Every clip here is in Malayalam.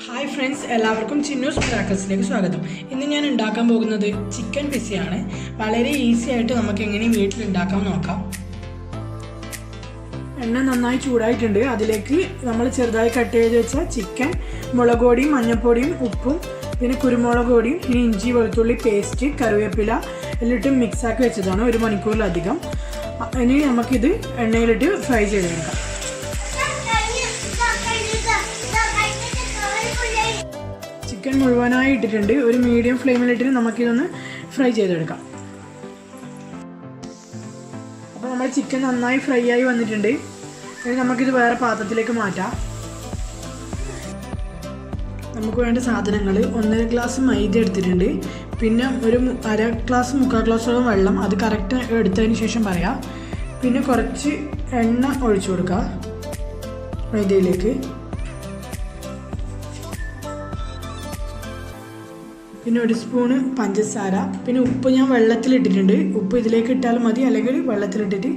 ഹായ് ഫ്രണ്ട്സ്, എല്ലാവർക്കും ചിന്നൂസ് മിറാക്കിൾസിലേക്ക് സ്വാഗതം. ഇന്ന് ഞാൻ ഉണ്ടാക്കാൻ പോകുന്നത് ചിക്കൻ പിസയാണ്. വളരെ ഈസി ആയിട്ട് നമുക്ക് എങ്ങനെ വീട്ടിൽ ഉണ്ടാക്കാൻ നോക്കാം. എണ്ണ നന്നായി ചൂടായിട്ടുണ്ട്. അതിലേക്ക് നമ്മൾ ചെറുതായി കട്ട് ചെയ്ത് വെച്ച ചിക്കൻ, മുളക് പൊടിയും മഞ്ഞൾപ്പൊടിയും ഉപ്പും പിന്നെ കുരുമുളക് പൊടിയും പിന്നെ ഇഞ്ചി വെളുത്തുള്ളി പേസ്റ്റ് കറിവേപ്പില എല്ലാം മിക്സാക്കി വെച്ചതാണ് 1 മണിക്കൂറിലധികം. ഇനി നമുക്കിത് എണ്ണയിലിട്ട് ഫ്രൈ ചെയ്തെടുക്കാം. ചിക്കൻ മുഴുവനായി ഇട്ടിട്ടുണ്ട്. ഒരു മീഡിയം ഫ്ലെയിമിലിട്ട് നമുക്കിതൊന്ന് ഫ്രൈ ചെയ്തെടുക്കാം. അപ്പോൾ നമ്മൾ ചിക്കൻ നന്നായി ഫ്രൈ ആയി വന്നിട്ടുണ്ട്. ഇനി നമുക്കിത് വേറെ പാത്രത്തിലേക്ക് മാറ്റാം. നമുക്ക് വേണ്ട സാധനങ്ങൾ 1.5 ഗ്ലാസ് മൈദ എടുത്തിട്ടുണ്ട്. പിന്നെ ഒരു 1/2 ഗ്ലാസ് 3/4 ഗ്ലാസോളം വെള്ളം, അത് കറക്റ്റ് എടുത്തതിന് ശേഷം പറയാം. പിന്നെ കുറച്ച് എണ്ണ ഒഴിച്ചു കൊടുക്കുക മൈദയിലേക്ക്. പിന്നെ 1 സ്പൂണ് പഞ്ചസാര, പിന്നെ ഉപ്പ് ഞാൻ വെള്ളത്തിലിട്ടിട്ടുണ്ട്. ഉപ്പ് ഇതിലേക്ക് ഇട്ടാലും മതി, അല്ലെങ്കിൽ വെള്ളത്തിലിട്ടിട്ട്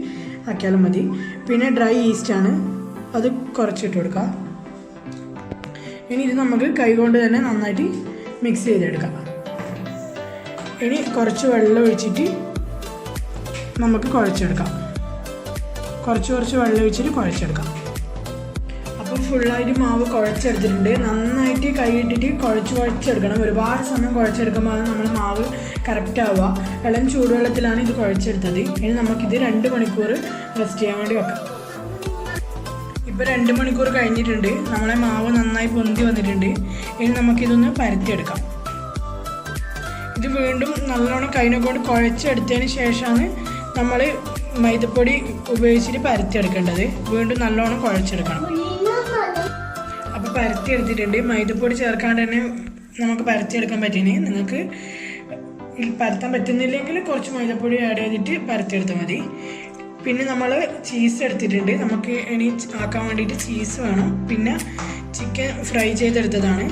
ആക്കിയാലും മതി. പിന്നെ ഡ്രൈ ഈസ്റ്റാണ്, അത് കുറച്ചിട്ട് കൊടുക്കുക. ഇനി ഇത് നമുക്ക് കൈകൊണ്ട് തന്നെ നന്നായിട്ട് മിക്സ് ചെയ്തെടുക്കാം. ഇനി കുറച്ച് വെള്ളം ഒഴിച്ചിട്ട് നമുക്ക് കുഴച്ചെടുക്കാം. കുറച്ച് വെള്ളം ഒഴിച്ചിട്ട് കുഴച്ചെടുക്കാം. അപ്പോൾ ഫുള്ളായിട്ട് മാവ് കുഴച്ചെടുത്തിട്ടുണ്ട്. നന്നായിട്ട് കൈയിട്ടിട്ട് കുഴച്ചെടുക്കണം. ഒരുപാട് സമയം കുഴച്ചെടുക്കുമ്പോൾ നമ്മൾ മാവ് കറക്റ്റ് ആവുക. ഇളം ചൂടുവെള്ളത്തിലാണ് ഇത് കുഴച്ചെടുത്തത്. ഇനി നമുക്കിത് 2 മണിക്കൂർ റെസ്റ്റ് ചെയ്യാൻ വേണ്ടി വെക്കാം. ഇപ്പോൾ 2 മണിക്കൂർ കഴിഞ്ഞിട്ടുണ്ട്. നമ്മളെ മാവ് നന്നായി പൊന്തി വന്നിട്ടുണ്ട്. ഇനി നമുക്കിതൊന്ന് പരത്തിയെടുക്കാം. ഇത് വീണ്ടും നല്ലോണം കൈനെ കൊണ്ട് കുഴച്ചെടുത്തതിന് ശേഷമാണ് നമ്മൾ മൈദപ്പൊടി ഉപയോഗിച്ചിട്ട് പരത്തിയെടുക്കേണ്ടത്. വീണ്ടും നല്ലോണം കുഴച്ചെടുക്കണം. അപ്പോൾ പരത്തിയെടുത്തിട്ടുണ്ട്. മൈദപ്പൊടി ചേർക്കാണ്ട് തന്നെ നമുക്ക് പരത്തിയെടുക്കാൻ പറ്റിയേ. നിങ്ങൾക്ക് പരത്താൻ പറ്റുന്നില്ലെങ്കിൽ കുറച്ച് മൈദപ്പൊടി ആഡ് ചെയ്തിട്ട് പരത്തിയെടുത്താൽ മതി. പിന്നെ നമ്മൾ ചീസ് എടുത്തിട്ടുണ്ട്. നമുക്ക് ഇനി ആക്കാൻ വേണ്ടിയിട്ട് ചീസ് വേണം. പിന്നെ ചിക്കൻ ഫ്രൈ ചെയ്തെടുത്തതാണ്.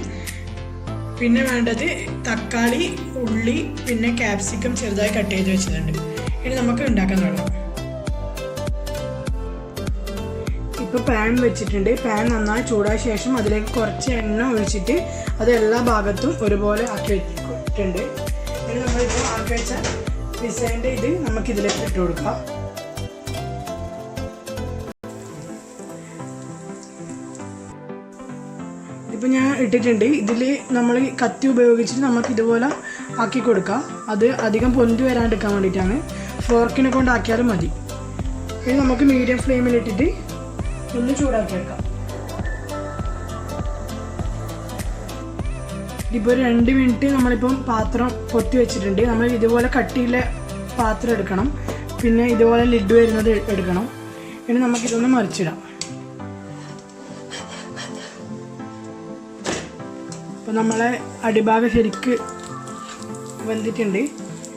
പിന്നെ വേണ്ടത് തക്കാളി, ഉള്ളി, പിന്നെ ക്യാപ്സിക്കം ചെറുതായി കട്ട് ചെയ്ത് വെച്ചിട്ടുണ്ട്. ഇനി നമുക്ക് ഉണ്ടാക്കാൻ തുടങ്ങാം. ഇപ്പോൾ പാൻ വെച്ചിട്ടുണ്ട്. പാൻ നന്നായി ചൂടായ ശേഷം അതിലേക്ക് കുറച്ച് എണ്ണ ഒഴിച്ചിട്ട് അത് എല്ലാ ഭാഗത്തും ഒരുപോലെ ആക്കി വെച്ചിട്ടുണ്ട്. ഇനി നമ്മളിപ്പോൾ ആക്കി വെച്ച പിസ്സേൻ്റെ ഇത് നമുക്കിതിലേക്ക് ഇട്ട് കൊടുക്കാം. ഇതിപ്പോൾ ഞാൻ ഇട്ടിട്ടുണ്ട്. ഇതിൽ നമ്മൾ കത്തി ഉപയോഗിച്ചിട്ട് നമുക്ക് ഇതുപോലെ ആക്കി കൊടുക്കാം. അത് അധികം പൊന്തി വരാണ്ടിരിക്കാൻ വേണ്ടിയിട്ടാണ്. ഫോർക്കിനെ കൊണ്ട് ആക്കിയാലും മതി. ഇനി നമുക്ക് മീഡിയം ഫ്ലെയിമിലിട്ടിട്ട് ഒന്ന് ചൂടാക്കി വെക്കാം. ഇതിപ്പോൾ 2 മിനിറ്റ് നമ്മളിപ്പം പാത്രം പൊത്തി വെച്ചിട്ടുണ്ട്. നമ്മൾ ഇതുപോലെ കട്ടിയുള്ള പാത്രം എടുക്കണം. പിന്നെ ഇതുപോലെ ലിഡ് വരുന്നത് എടുക്കണം. ഇനി നമുക്കിതൊന്ന് മറിച്ചിടാം. അപ്പോൾ നമ്മളെ അടിഭാഗം ശരിക്ക് വെന്തിട്ടുണ്ട്.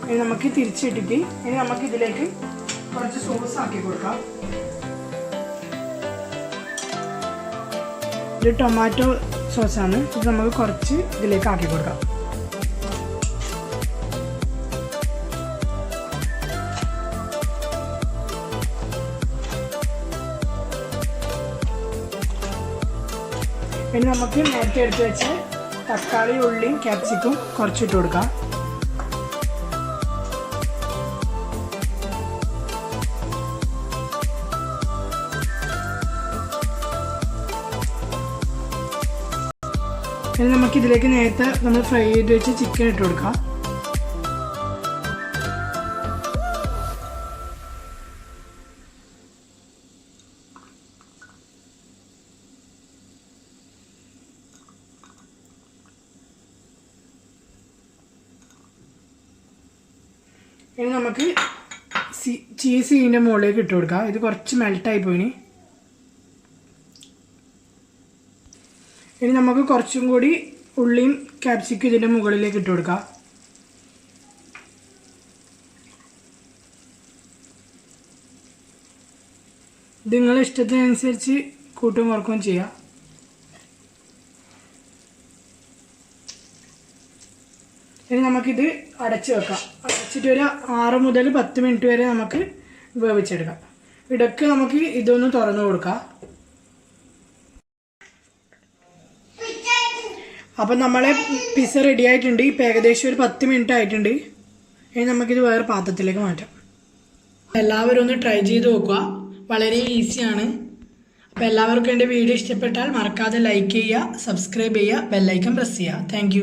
ഇനി നമുക്ക് തിരിച്ചിട്ടിട്ട് ഇനി നമുക്ക് ഇതിലേക്ക് കുറച്ച് സോസ് ആക്കി കൊടുക്കാം. ഇത് ടൊമാറ്റോ സോസാണ്. ഇത് നമുക്ക് കുറച്ച് ഇതിലേക്ക് ആക്കി കൊടുക്കാം. ഇനി നമുക്ക് നേരത്തെ എടുത്ത് വെച്ച് തക്കാളി, ഉള്ളിയും ക്യാപ്സിക്കും കുറച്ചിട്ട് കൊടുക്കാം. ഇനി നമുക്കിതിലേക്ക് നേരത്തെ നമ്മൾ ഫ്രൈ ചെയ്ത് വെച്ച് ചിക്കൻ ഇട്ട് കൊടുക്കാം. ഇനി നമുക്ക് ചീസ് ഇതിൻ്റെ മുകളിലേക്ക് ഇട്ട് കൊടുക്കാം. ഇത് കുറച്ച് മെൽട്ടായി പോയിന്. ഇനി നമുക്ക് കുറച്ചും കൂടി ഉള്ളിയും ക്യാപ്സിക്കും ഇതിൻ്റെ മുകളിലേക്ക് ഇട്ട് കൊടുക്കാം. ഇത് നിങ്ങളുടെ ഇഷ്ടത്തിനനുസരിച്ച് കൂട്ടും കുറക്കുകയും ചെയ്യാം. ഇനി നമുക്കിത് അടച്ച് വെക്കാം. അടച്ചിട്ട് ഒരു 6 മുതൽ 10 മിനിറ്റ് വരെ നമുക്ക് വേവിച്ചെടുക്കാം. ഇടയ്ക്ക് നമുക്ക് ഇതൊന്ന് തുറന്നു കൊടുക്കാം. അപ്പം നമ്മളെ പിസ്സ റെഡി ആയിട്ടുണ്ട്. ഇപ്പം ഏകദേശം ഒരു 10 മിനിറ്റ് ആയിട്ടുണ്ട്. ഇനി നമുക്കിത് വേറെ പാത്രത്തിലേക്ക് മാറ്റാം. എല്ലാവരും ഒന്ന് ട്രൈ ചെയ്ത് നോക്കുക. വളരെ ഈസിയാണ്. അപ്പോൾ എല്ലാവർക്കും എൻ്റെ വീഡിയോ ഇഷ്ടപ്പെട്ടാൽ മറക്കാതെ ലൈക്ക് ചെയ്യുക, സബ്സ്ക്രൈബ് ചെയ്യുക, ബെല്ലൈക്കൺ പ്രസ് ചെയ്യുക. താങ്ക്